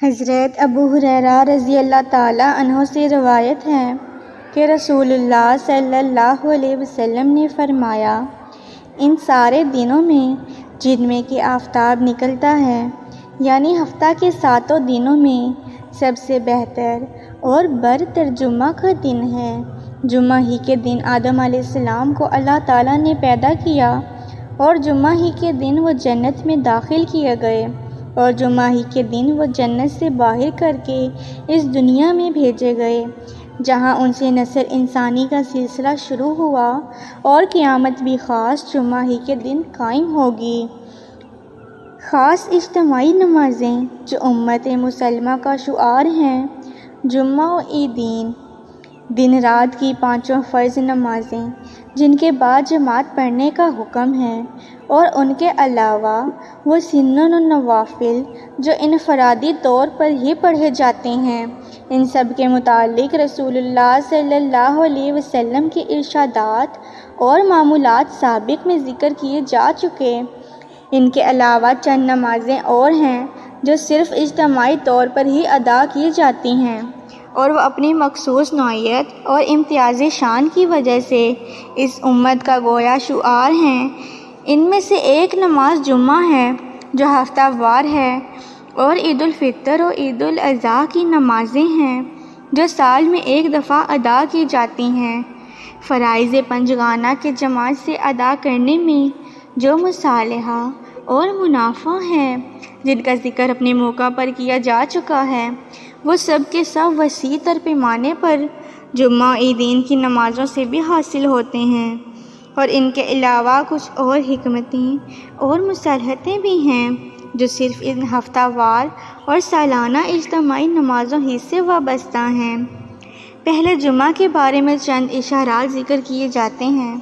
حضرت ابو ہریرہ رضی اللہ تعالیٰ عنہ سے روایت ہے کہ رسول اللہ صلی اللہ علیہ وسلم نے فرمایا، ان سارے دنوں میں جن میں کہ آفتاب نکلتا ہے، یعنی ہفتہ کے 7 دنوں میں سب سے بہتر اور برتر جمعہ کا دن ہے۔ جمعہ ہی کے دن آدم علیہ السلام کو اللہ تعالیٰ نے پیدا کیا، اور جمعہ ہی کے دن وہ جنت میں داخل کیے گئے، اور جمعہ ہی کے دن وہ جنت سے باہر کر کے اس دنیا میں بھیجے گئے، جہاں ان سے نسل انسانی کا سلسلہ شروع ہوا، اور قیامت بھی خاص جمعہ ہی کے دن قائم ہوگی۔ خاص اجتماعی نمازیں جو امت مسلمہ کا شعار ہیں، جمعہ و عیدین، دن رات کی 5 فرض نمازیں جن کے بعد جماعت پڑھنے کا حکم ہے، اور ان کے علاوہ وہ سنن و نوافل جو انفرادی طور پر ہی پڑھے جاتے ہیں، ان سب کے متعلق رسول اللہ صلی اللہ علیہ وسلم کے ارشادات اور معمولات سابق میں ذکر کیے جا چکے۔ ان کے علاوہ چند نمازیں اور ہیں جو صرف اجتماعی طور پر ہی ادا کی جاتی ہیں، اور وہ اپنی مخصوص نوعیت اور امتیازی شان کی وجہ سے اس امت کا گویا شعار ہیں۔ ان میں سے ایک نماز جمعہ ہے جو ہفتہ وار ہے، اور عید الفطر اور عید الاضحیٰ کی نمازیں ہیں جو سال میں ایک دفعہ ادا کی جاتی ہیں۔ فرائض پنجگانہ کے جماعت سے ادا کرنے میں جو مصالحہ اور منافع ہیں، جن کا ذکر اپنے موقع پر کیا جا چکا ہے، وہ سب کے سب وسیع تر پیمانے پر جمعہ عیدین کی نمازوں سے بھی حاصل ہوتے ہیں، اور ان کے علاوہ کچھ اور حکمتیں اور مصالحتیں بھی ہیں جو صرف ان ہفتہ وار اور سالانہ اجتماعی نمازوں ہی سے وابستہ ہیں۔ پہلے جمعہ کے بارے میں چند اشارات ذکر کیے جاتے ہیں۔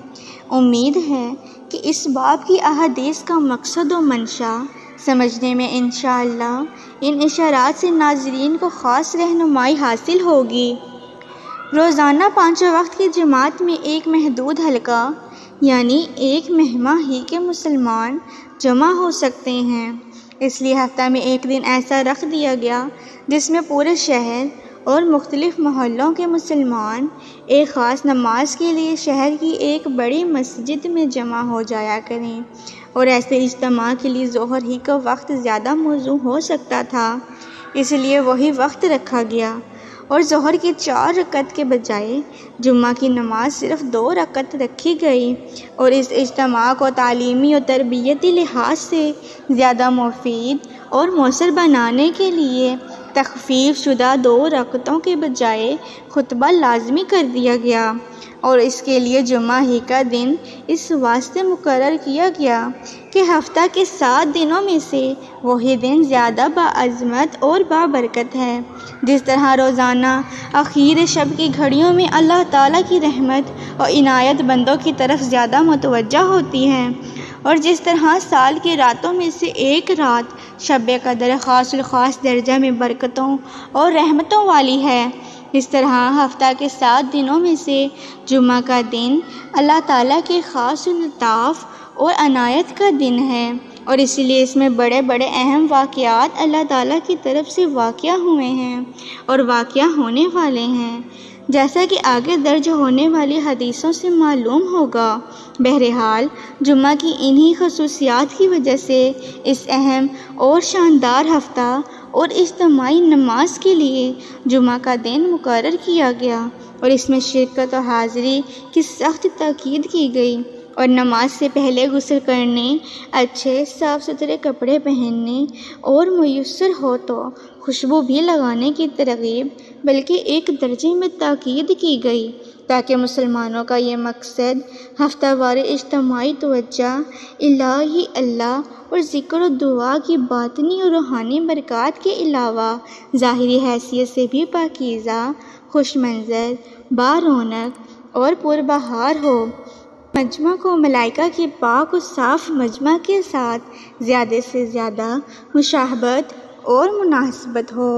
امید ہے کہ اس باب کی احادیث کا مقصد و منشا سمجھنے میں انشاءاللہ ان اشارات سے ناظرین کو خاص رہنمائی حاصل ہوگی۔ روزانہ 5 وقت کی جماعت میں ایک محدود حلقہ یعنی ایک مہمہ ہی کے مسلمان جمع ہو سکتے ہیں، اس لیے ہفتہ میں ایک دن ایسا رکھ دیا گیا جس میں پورے شہر اور مختلف محلوں کے مسلمان ایک خاص نماز کے لیے شہر کی ایک بڑی مسجد میں جمع ہو جایا کریں، اور ایسے اجتماع کے لیے ظہر ہی کا وقت زیادہ موزوں ہو سکتا تھا، اس لیے وہی وقت رکھا گیا، اور ظہر کی 4 رکعت کے بجائے جمعہ کی نماز صرف 2 رکعت رکھی گئی، اور اس اجتماع کو تعلیمی اور تربیتی لحاظ سے زیادہ مفید اور مؤثر بنانے کے لیے تخفیف شدہ 2 رکعتوں کے بجائے خطبہ لازمی کر دیا گیا، اور اس کے لیے جمعہ ہی کا دن اس واسطے مقرر کیا گیا کہ ہفتہ کے 7 دنوں میں سے وہی دن زیادہ باعظمت اور بابرکت ہے۔ جس طرح روزانہ آخر شب کی گھڑیوں میں اللہ تعالیٰ کی رحمت اور عنایت بندوں کی طرف زیادہ متوجہ ہوتی ہے، اور جس طرح سال کی راتوں میں سے ایک رات شب قدر خاص الخاص درجہ میں برکتوں اور رحمتوں والی ہے، اس طرح ہفتہ کے 7 دنوں میں سے جمعہ کا دن اللہ تعالیٰ کے خاص الطاف اور عنایت کا دن ہے، اور اس لیے اس میں بڑے بڑے اہم واقعات اللہ تعالیٰ کی طرف سے واقع ہوئے ہیں اور واقع ہونے والے ہیں، جیسا کہ آگے درج ہونے والی حدیثوں سے معلوم ہوگا۔ بہرحال جمعہ کی انہی خصوصیات کی وجہ سے اس اہم اور شاندار ہفتہ اور اجتماعی نماز کے لیے جمعہ کا دن مقرر کیا گیا، اور اس میں شرکت و حاضری کی سخت تاکید کی گئی، اور نماز سے پہلے غسل کرنے، اچھے صاف ستھرے کپڑے پہننے، اور میسر ہو تو خوشبو بھی لگانے کی ترغیب بلکہ ایک درجے میں تاکید کی گئی، تاکہ مسلمانوں کا یہ مقصد ہفتہ وار اجتماعی توجہ الہی اللہ اور ذکر و دعا کی باطنی اور روحانی برکات کے علاوہ ظاہری حیثیت سے بھی پاکیزہ، خوش منظر، بارونق اور پربہار ہو۔ مجمع کو ملائکہ کے پاک و صاف مجمع کے ساتھ زیادہ سے زیادہ مشابہت اور مناسبت ہو۔